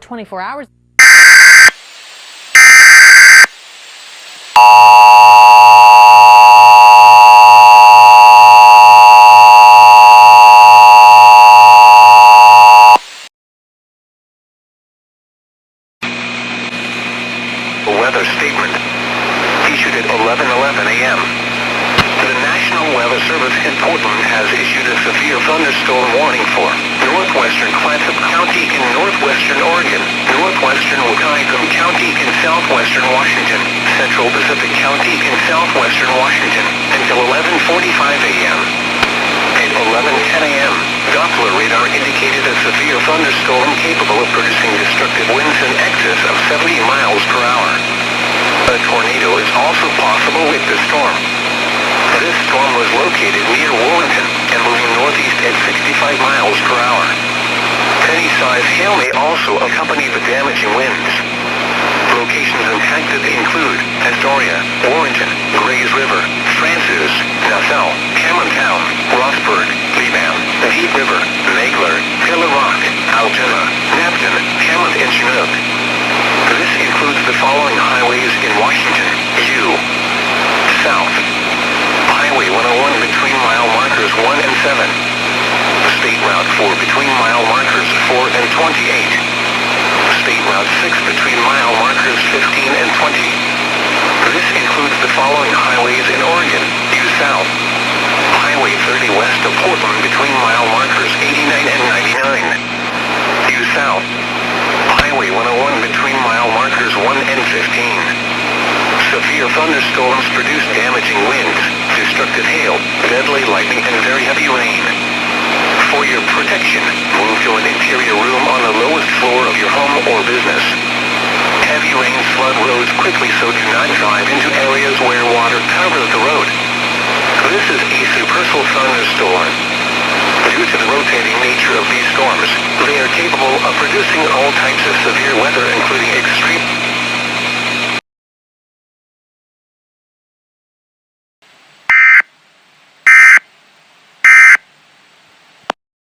24 hours. Weather statement issued at 11:11 a.m. The National Weather Service in Portland has issued a severe thunderstorm warning for northwestern Clatsop County in northwestern Oregon, northwestern Wahkiakum County in southwestern Washington, central Pacific County in southwestern Washington, until 11:45 a.m. At 11:10 a.m., Doppler radar indicated a severe thunderstorm capable of producing destructive winds in excess of 70 miles per hour. A tornado is also possible with this storm. This storm was located near Warrenton and moving northeast at 65 miles per hour. Penny-sized hail may also accompany the damaging winds. Locations impacted include Astoria, Warrenton, Grays River, Francis, Nassau, Camerontown, Rossburg, Lebanon, Heat River, Nagler, Pillar Rock, Altoona, Napton, Hammond, and Chinook. This includes the following highways in Washington: U. South. Highway 101 between mile markers 1 and 7. State Route 4 between mile markers 4 and 28. State Route 6 between mile markers 15 and 20. This includes the following highways in Oregon: U South. Highway 30 west of Portland between mile markers 89 and 99. U South. Highway 101 between mile markers 1 and 15. Severe thunderstorms produce damaging winds, destructive hail, deadly lightning, and very heavy rain. For your protection, move to an interior room on the lowest floor of your home or business. Heavy rains flood roads quickly, so do not drive into areas where water covers the road. This is a supercell thunderstorm. Due to the rotating nature of these storms, they are capable of producing all types of severe weather, including extreme